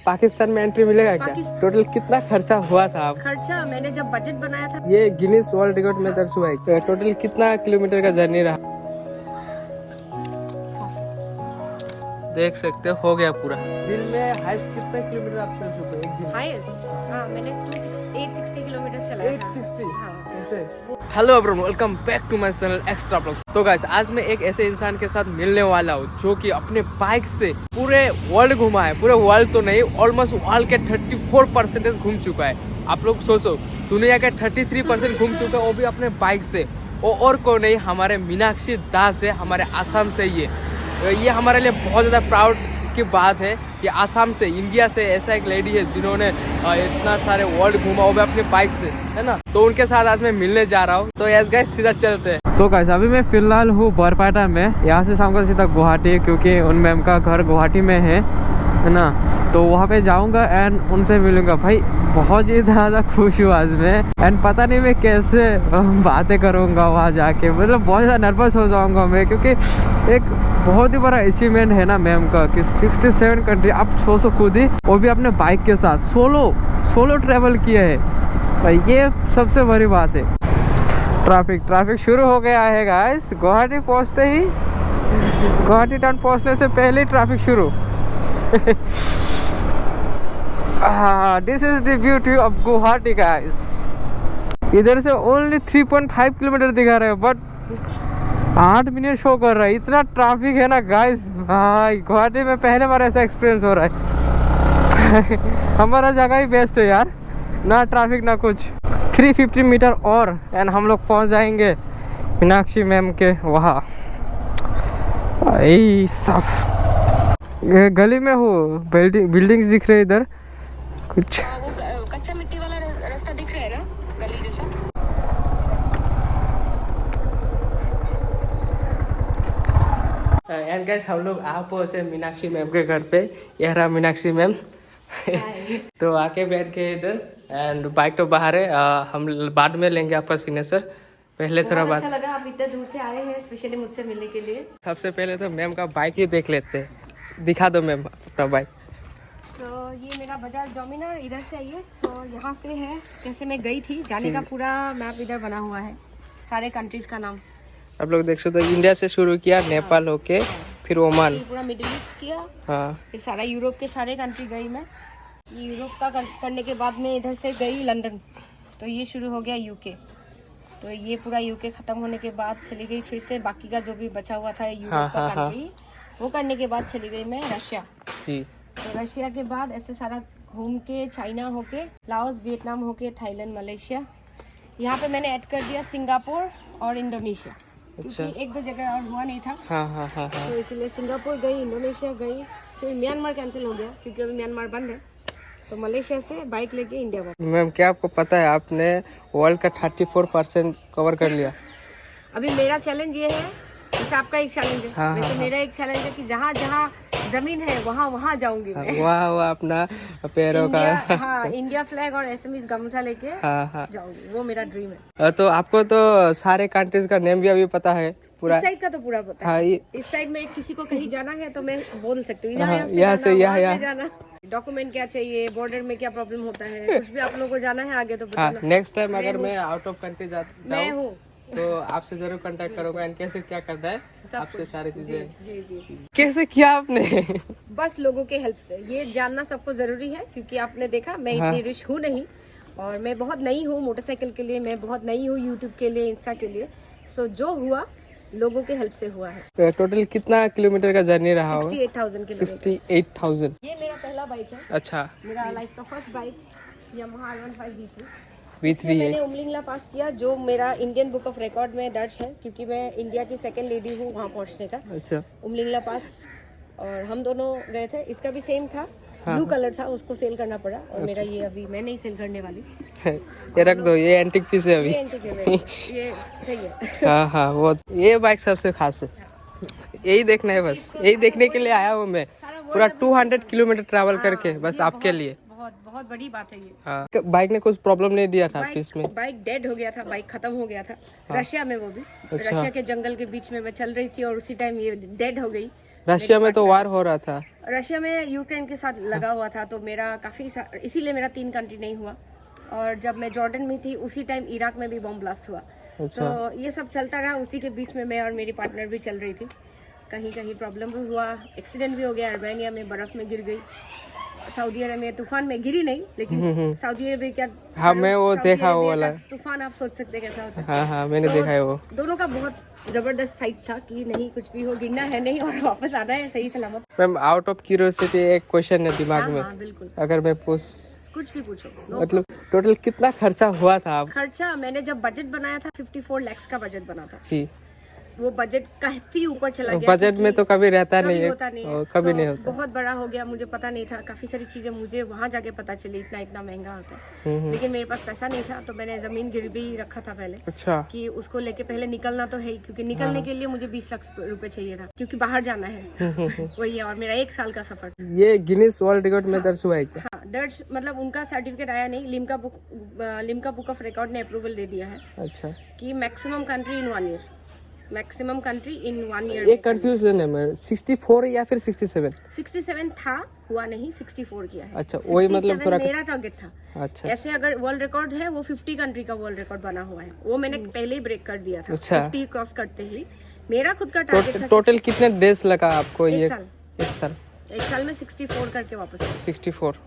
पाकिस्तान में एंट्री मिलेगा क्या? टोटल कितना खर्चा हुआ था? खर्चा मैंने जब बजट बनाया था, ये गिनीज वर्ल्ड रिकॉर्ड में दर्ज हुआ है। टोटल कितना किलोमीटर का जर्नी रहा? देख सकते हो गया पूरा। दिन में हाईएस्ट कितना किलोमीटर आप चल चुके हैं एक दिन? हाईएस्ट मैंने 860 किलोमीटर चलाया 860? हाँ। ऐसे। Hello everyone, welcome back to my channel extra blogs. तो गाइस, आज मैं एक ऐसे इंसान के साथ मिलने वाला हूँ जो कि अपने बाइक से पूरे वर्ल्ड घुमा है। पूरे वर्ल्ड तो नहीं, ऑलमोस्ट वर्ल्ड के 34% घूम चुका है। आप लोग सोचो, दुनिया के 33% घूम चुका है, वो भी अपने बाइक से। वो और को नहीं, हमारे मीनाक्षी दास है, हमारे आसाम से। ये हमारे लिए बहुत ज़्यादा प्राउड की बात है कि आसाम से, इंडिया से ऐसा एक लेडी है जिन्होंने इतना सारे वर्ल्ड घूमा, वो भी अपने बाइक से, है ना। तो उनके साथ आज मैं मिलने जा रहा हूँ। तो यस गाइस, सीधा चलते हैं। तो गाइस, अभी मैं फिलहाल हूँ बरपाटा में। यहाँ से शाम को सीधा गुवाहाटी, क्योंकि उन मैम का घर गुवाहाटी में है ना। तो वहाँ पे जाऊँगा एंड उनसे मिलूंगा। भाई बहुत ही ज़्यादा खुश हूँ आज मैं। एंड पता नहीं मैं कैसे बातें करूँगा वहाँ जाके। मतलब बहुत ज़्यादा नर्वस हो जाऊँगा मैं, क्योंकि एक बहुत ही बड़ा अचीवमेंट है ना मैम का कि 67 कंट्री आप 600 खुद ही, वो भी अपने बाइक के साथ सोलो ट्रैवल किया है। भाई ये सबसे बड़ी बात है। ट्रैफिक शुरू हो गया है गाइस। गुवाहाटी पहुँचते ही, गुवाहाटी टाउन पहुँचने से पहले ही ट्रैफिक शुरू। This is the beauty of Guwahati guys. इधर से ओनली 3.5 किलोमीटर दिखा रहे हैं, बट 8 मिनट शो कर रहा है। इतना ट्रैफिक है ना गाइस। भाई गुवाहाटी में पहले बार ऐसा एक्सपीरियंस हो रहा है। हमारा जगह ही बेस्ट है यार, ना ट्रैफिक ना कुछ। 350 मीटर और एंड हम लोग पहुंच जाएंगे मीनाक्षी मैम के वहाँ। यही साफ गली में हो, बिल्डिंग्स दिख रहे इधर कुछ। वो कच्चा मिट्टी वाला रास्ता दिख रहा है ना, गली जैसा। एंड गाइस, हम लोग आ पहुंचे मीनाक्षी मैम के घर पे। यह रहा मीनाक्षी मैम। तो आके बैठ गए इधर एंड बाइक तो बाहर है। हम बाद में लेंगे आपका सिग्नेचर। पहले थोड़ा बात। अच्छा लगा आप इतने दूर से आए हैं स्पेशली मुझसे मिलने के लिए। सबसे पहले तो मैम का बाइक ही देख लेते हैं। दिखा दो मैम अपना बाइक। तो ये मेरा बजाज डोमिनार, इधर से आइए। तो यहाँ से है, जैसे मैं गई थी, जाने का पूरा मैप इधर बना हुआ है, सारे कंट्रीज का नाम आप लोग देख सकते हो। इंडिया से शुरू किया, नेपाल होके फिर ओमान, पूरा मिडिल ईस्ट किया, हाँ, फिर सारा यूरोप के सारे कंट्री गई मैं। यूरोप का करने के बाद में इधर से गई लंदन। तो ये शुरू हो गया यूके। तो ये पूरा यूके खत्म होने के बाद चली गई फिर से बाकी का जो भी बचा हुआ था यूरोप का कंट्री, वो करने के बाद चली गई मैं रशिया। तो रशिया के बाद ऐसे सारा घूम के चाइना होके, लाओस, वियतनाम होके, थाईलैंड, मलेशिया। यहाँ पे मैंने ऐड कर दिया सिंगापुर और इंडोनेशिया, क्योंकि एक दो जगह और हुआ नहीं था। हाँ। तो इसलिए सिंगापुर गई, इंडोनेशिया गई, फिर म्यांमार कैंसिल हो गया क्योंकि अभी म्यांमार बंद है। तो मलेशिया से बाइक लेके इंडिया वापस। मैम क्या आपको पता है, आपने वर्ल्ड का 34% कवर कर लिया। अभी मेरा चैलेंज ये है, जैसे आपका एक चैलेंज है, हाँ, वैसे मेरा एक चैलेंज है कि जहाँ जहाँ जमीन है वहाँ जाऊंगी मैं। वाह अपना पैरों का। हाँ, इंडिया फ्लैग और एसएमएस गमछा लेके हाँ। जाऊंगी, वो मेरा ड्रीम है। तो आपको तो सारे कंट्रीज का नेम भी अभी पता है पूरा? इस साइड का तो पूरा पता हाँ, है। इस साइड में किसी को कहीं जाना है तो मैं बोल सकती हूँ, यहाँ से जाना, डॉक्यूमेंट क्या चाहिए, बॉर्डर में क्या प्रॉब्लम होता है, कुछ भी आप लोगों को जाना है आगे तो बताना। नेक्स्ट टाइम अगर मैं आउट ऑफ कंट्री मैं हूँ तो आपसे जरूर कांटेक्ट करूंगा। एंड कैसे क्या करना है आपसे सारी चीजें। जी। कैसे किया आपने? बस लोगों के हेल्प से। ये जानना सबको जरूरी है, क्योंकि आपने देखा मैं इतनी रिच हूँ नहीं, और मैं बहुत नई हूँ मोटरसाइकिल के लिए, मैं बहुत नई हूँ यूट्यूब के लिए, इंस्टा के लिए। सो जो हुआ लोगों के हेल्प से हुआ है। टोटल कितना किलोमीटर का जर्नी रहा होगा? 68,000 किलोमीटर। 68,000। ये मेरा पहला बाइक है। अच्छा। मेरा लाइफ का first bike Yamaha R15 V3 है। मैंने उमलिंगला पास किया, जो मेरा इंडियन बुक ऑफ रिकॉर्ड में दर्ज है, क्योंकि मैं इंडिया की सेकंड लेडी हूँ वहाँ पहुँचने का। अच्छा। उमलिंगला पास, और हम दोनों गए थे। इसका भी सेम था, ब्लू कलर था, उसको सेल करना पड़ा। और मेरा ये अभी मैं नहीं सेल करने वाली। ये रख दो, ये एंटीक पीस है अभी। ये एंटीक है, ये सही है। हाँ वो ये बाइक सबसे खास है। यही देखना है बस, यही देखने के लिए आया हूँ मैं पूरा 200 किलोमीटर ट्रैवल करके, बस आपके लिए। बहुत बड़ी बात है ये। हाँ। बाइक ने कुछ प्रॉब्लम नहीं दिया था इसमें? बाइक डेड हो गया था, बाइक खत्म हो गया था रशिया में, वो भी रशिया के जंगल के बीच में मैं चल रही थी और उसी टाइम ये डेड हो गई। रशिया में तो वार हो रहा था। रशिया में यूक्रेन के साथ लगा हुआ था, तो मेरा इसीलिए मेरा 3 कंट्री नहीं हुआ। और जब मैं जॉर्डन में थी उसी टाइम इराक में भी बम ब्लास्ट हुआ। अच्छा। तो ये सब चलता रहा, उसी के बीच में मैं और मेरी पार्टनर भी चल रही थी। कहीं कहीं प्रॉब्लम भी हुआ, एक्सीडेंट भी हो गया। अर्मेनिया में बर्फ में गिर गई, सऊदी अरब में तूफान में गिरी नहीं, लेकिन सऊदी अरब क्या, हाँ मैं वो देखा वो वाला तूफान आप सोच सकते कैसा होता है। हाँ हाँ मैंने देखा है वो। दोनों का बहुत जबरदस्त फाइट था कि नहीं कुछ भी हो, गिरना है नहीं और वापस आना है सही सलामत। मैम आउट ऑफ क्यूरियोसिटी एक क्वेश्चन है दिमाग में, हाँ बिल्कुल, अगर मैं पूछ, कुछ भी पूछो। मतलब टोटल कितना खर्चा हुआ था आप? खर्चा मैंने जब बजट बनाया था 54 लाख का बजट बना था जी। वो बजट काफी ऊपर चला गया। बजट में तो कभी रहता कभी नहीं है, होता नहीं है, कभी तो नहीं होता। बहुत बड़ा हो गया, मुझे पता नहीं था। काफी सारी चीजें मुझे वहाँ जाके पता चली, इतना महंगा होता है। लेकिन मेरे पास पैसा नहीं था, तो मैंने जमीन गिरवी रखा था पहले। अच्छा। कि उसको लेके पहले निकलना तो है ही, क्योंकि निकलने के लिए मुझे 20 लाख रुपए चाहिए था, क्योंकि बाहर जाना है। वही है, और मेरा 1 साल का सफर था। ये गिनीज वर्ल्ड रिकॉर्ड में दर्ज हुआ है क्या? हाँ दर्ज, मतलब उनका सर्टिफिकेट आया नहीं, लिम्का बुक ऑफ रिकॉर्ड ने अप्रूवल दे दिया है अच्छा। कि maximum country in 1 year, maximum country in 1 year. एक कंफ्यूजन है, मैं 64 या फिर 67? 67 था, हुआ नहीं, 64 किया है। अच्छा वही, मतलब थोड़ा मेरा टारगेट था। अच्छा। ऐसे अगर वर्ल्ड रिकॉर्ड है वो 50 कंट्री का वर्ल्ड रिकॉर्ड बना हुआ है, वो मैंने पहले ही ब्रेक कर दिया था। अच्छा। 50 क्रॉस करते ही मेरा खुद का टारगेट था। टोटल कितने डेज लगा आपको? ये 1 साल। 1 साल में 64 करके वापस आई। 64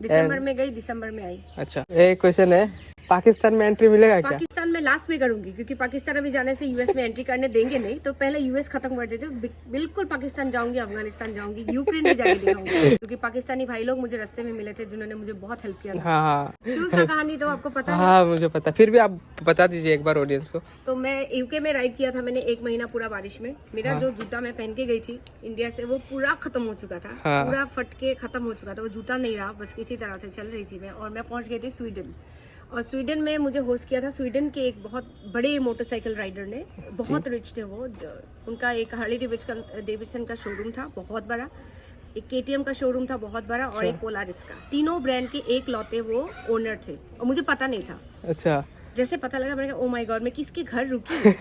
दिसंबर में गई, दिसंबर में आई। अच्छा। एक क्वेश्चन है, पाकिस्तान में एंट्री मिलेगा क्या? पाकिस्तान में लास्ट में करूंगी, क्योंकि पाकिस्तान अभी जाने से यूएस में एंट्री करने देंगे नहीं, तो पहले यूएस खत्म कर देते। बिल्कुल पाकिस्तान जाऊंगी, अफगानिस्तान जाऊंगी, यूक्रेन भी जाके दिखाऊंगी, क्योंकि पाकिस्तानी भाई लोग मुझे रास्ते में मिले थे जिन्होंने मुझे बहुत हेल्प किया था। हाँ शूज का कहानी तो आपको पता है। हाँ मुझे पता, फिर भी आप बता दीजिए एक बार ऑडियंस को। तो मैं यूके में राइड किया था मैंने 1 महीना पूरा बारिश में। मेरा जो जूता मैं पहन के गई थी इंडिया से, वो पूरा खत्म हो चुका था। पूरा फट के खत्म हो चुका था, वो जूता नहीं रहा, बस किसी तरह से चल रही थी मैं। और मैं पहुंच गई थी स्वीडन, और स्वीडन में मुझे होस्ट किया था स्वीडन के एक बहुत बड़े मोटरसाइकिल राइडर ने, बहुत रिच थे वो। उनका एक हार्ली डेविडसन का शोरूम था बहुत बड़ा, एक केटीएम का शोरूम था बहुत बड़ा, और एक पोलारिस का। तीनों ब्रांड के एक लौते वो ओनर थे, और मुझे पता नहीं था। अच्छा। जैसे पता लगा मैंने कहा ओ माय गॉड, मैं किसके घर रुकी।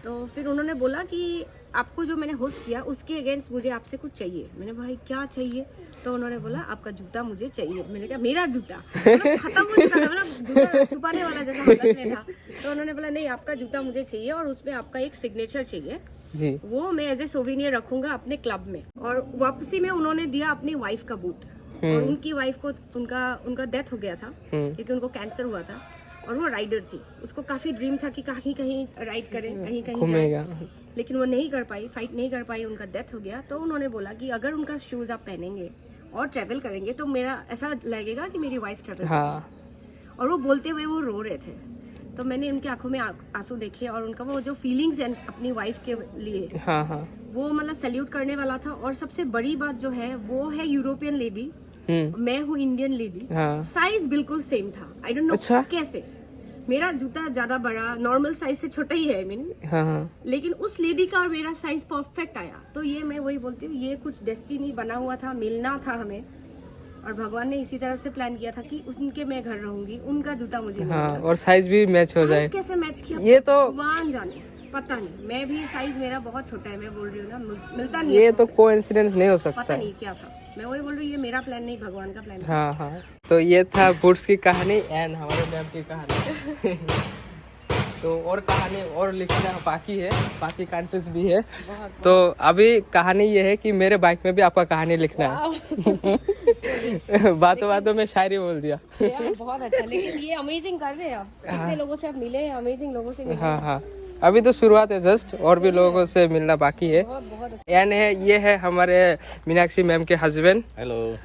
तो फिर उन्होंने बोला कि आपको जो मैंने होस्ट किया उसके अगेंस्ट मुझे आपसे कुछ चाहिए। मैंने भाई क्या चाहिए? तो उन्होंने बोला आपका जूता मुझे चाहिए। मैंने कहा मेरा जूता? मतलब खत्म हो चुका था, मतलब जूता छुपाने वाला जैसा हालत में था। तो उन्होंने बोला नहीं, आपका जूता मुझे चाहिए, और उसमें आपका एक सिग्नेचर चाहिए जी। वो मैं एज ए सोविनियर रखूंगा अपने क्लब में। और वापसी में उन्होंने दिया अपनी वाइफ का बूट, और उनकी वाइफ को उनका डेथ हो गया था, क्योंकि उनको कैंसर हुआ था, और वो राइडर थी। उसको काफी ड्रीम था कि कहीं कहीं राइड करे, कहीं कहीं जाए, लेकिन वो नहीं कर पाई, फाइट नहीं कर पाई, उनका डेथ हो गया। तो उन्होंने बोला कि अगर उनका शूज आप पहनेंगे और ट्रेवल करेंगे तो मेरा ऐसा लगेगा कि मेरी वाइफ ट्रेवल कर। और वो बोलते हुए वो रो रहे थे, तो मैंने उनकी आंखों में आंसू देखे, और उनका वो जो फीलिंग्स है अपनी वाइफ के लिए, वो मतलब सैल्यूट करने वाला था। और सबसे बड़ी बात जो है वो है यूरोपियन लेडी, मैं हूँ इंडियन लेडी, साइज बिल्कुल सेम था। आई डोंट नो कैसे, मेरा जूता ज्यादा बड़ा, नॉर्मल साइज से छोटा ही है आई मीन, लेकिन उस लेडी का और मेरा साइज परफेक्ट आया। तो ये मैं वही बोलती हूँ, ये कुछ डेस्टिनी बना हुआ था, मिलना था हमें, और भगवान ने इसी तरह से प्लान किया था कि उनके मैं घर रहूंगी, उनका जूता मुझे और साइज भी मैच हो जाए। कैसे मैच किया ये तो भगवान जाने, पता नहीं। मैं भी साइज मेरा बहुत छोटा है, मैं बोल रही हूँ ना, मिलता नहीं। ये तो कोइंसिडेंस नहीं हो सकता, पता नहीं क्या था। मैं वही बोल रही हूँ, ये मेरा प्लान नहीं, भगवान का प्लान। हाँ। तो ये था बूट्स की कहानी एंड हमारे मैम की कहानी। तो और कहानी और लिखना बाकी है, बाकी कंट्रीज भी है। तो अभी कहानी ये है कि मेरे बाइक में भी आपका कहानी लिखना है। बातों बातों में शायरी बोल दिया। बहुत अच्छा, लेकिन ये अमेजिंग कर रहे हैं आप, कितने लोगों से आप मिले हैं, अमेजिंग लोगों से मिले। हाँ अभी तो शुरुआत है जस्ट, और भी लोगों से मिलना बाकी है। बहुत एंड ये है हमारे मीनाक्षी मैम के हस्बैंड। हेलो,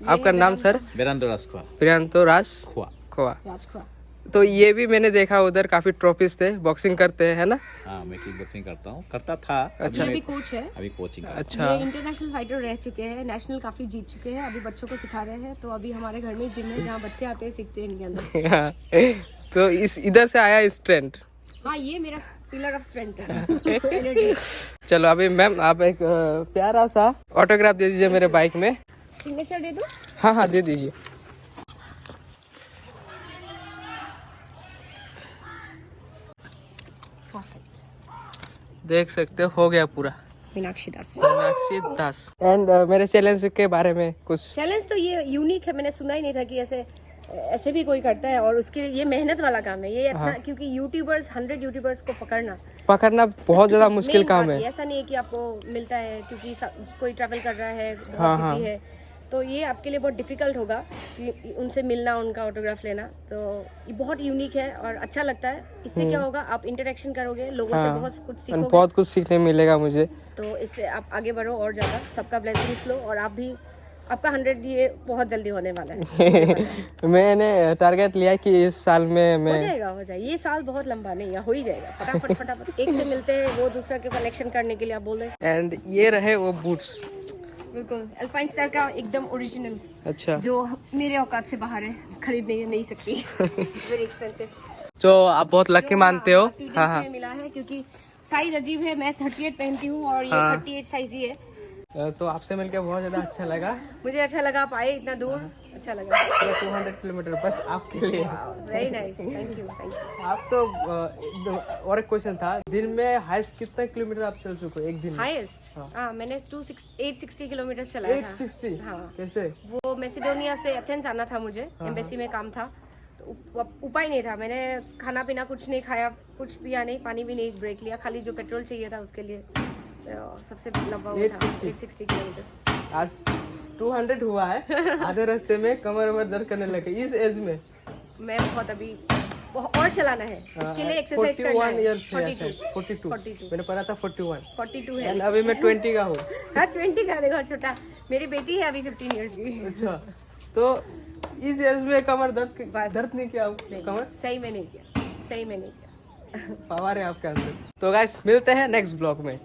आपका नाम सर? बिरांतो राजखोआ। तो ये भी मैंने देखा उधर काफी ट्रॉफीज थे, बॉक्सिंग करते हैं, है ना? हाँ, मैं किक बॉक्सिंग करता हूँ, करता था। अच्छा, अभी कोच है, अभी कोचिंग। अच्छा, ये इंटरनेशनल फाइटर रह चुके हैं, नेशनल काफी जीत चुके हैं, अभी बच्चों को सिखा रहे हैं। तो अभी हमारे घर में जिम है जहाँ बच्चे आते हैं, सीखते हैं इनके अंदर। तो इधर से आया स्ट्रेंथ। हाँ, ये मेरा पिलर ऑफ स्ट्रेंथ है। चलो अभी मैम आप एक प्यारा सा ऑटोग्राफ दे दीजिए मेरे बाइक में। सिग्नेचर दे दूं? हाँ दे दीजिए। देख सकते हो गया पूरा। मीनाक्षी दास। मीनाक्षी दास। एंड मेरे चैलेंज के बारे में कुछ? चैलेंज तो ये यूनिक है, मैंने सुना ही नहीं था कि ऐसे भी कोई करता है, और उसके ये मेहनत वाला काम है ये इतना, क्योंकि यूट्यूबर्स 100 यूट्यूबर्स को पकड़ना बहुत ज्यादा मुश्किल काम है। ऐसा नहीं है कि आपको मिलता है क्योंकि कोई ट्रैवल कर रहा है, बहुत बिजी है, तो ये आपके लिए बहुत डिफिकल्ट होगा कि उनसे मिलना, उनका ऑटोग्राफ लेना। तो ये बहुत यूनिक है और अच्छा लगता है। इससे क्या होगा, आप इंटरेक्शन करोगे, लोगों से बहुत कुछ सीखोगे, बहुत कुछ सीखने मिलेगा मुझे। तो इससे आप आगे बढ़ो और ज़्यादा, सबका ब्लेसिंग्स लो, और आप भी, आपका 100 ये बहुत जल्दी होने वाला है। मैंने टारगेट लिया कि इस साल में मैं हो जाएगा। ये साल बहुत लंबा नहीं है, हो ही जाएगा फटाफट। एक से मिलते हैं, वो दूसरा के कलेक्शन करने के लिए आप बोल रहे। एंड ये रहे वो बूट्स, बिल्कुल अल्पाइन स्टार का एकदम ओरिजिनल। अच्छा, जो मेरे औकात से बाहर है, खरीद नहीं सकती। Very expensive. तो आप बहुत लकी मानते हो? हाँ, मिला है क्योंकि साइज अजीब है, मैं 38 पहनती हूँ और ये 38 साइज ही है। तो आपसे मिलकर बहुत ज्यादा अच्छा लगा। मुझे अच्छा लगा, आप आए इतना दूर, अच्छा लगा। 200 किलोमीटर बस आपके लिए। Very nice, thank you. आप तो और एक क्वेश्चन था, दिन में हाईएस्ट कितना किलोमीटर आप चल चुके हो एक दिन? हाईएस्ट? हाँ, मैंने 860 किलोमीटर चलाया था। 860? हाँ। कैसे? वो मैसेडोनिया से एथेंस आना था मुझे, एम्बेसी में काम था, तो उपाय नहीं था। मैंने खाना पीना कुछ नहीं खाया, कुछ पिया नहीं, पानी भी नहीं, ब्रेक लिया, खाली जो पेट्रोल चाहिए था उसके लिए। सबसे लंबा हुआ था 860 किलोमीटर। आज 200 हुआ है। आधे रास्ते में कमर दर्द करने लगे इस एज में। मैं बहुत अभी और चलाना है, इसके लिए एक्सरसाइज करना है। 42 मैंने पढ़ा था 41 है। अभी मैं 20 का हूँ। हाँ, 20 का, देखो छोटा, मेरी बेटी है अभी 15 इयर्स की। अच्छा, तो इस एज में कमर दर्द नहीं किया? कमर सही में नहीं किया। पावर है आपके अंदर। तो गाइस मिलते हैं नेक्स्ट ब्लॉग में।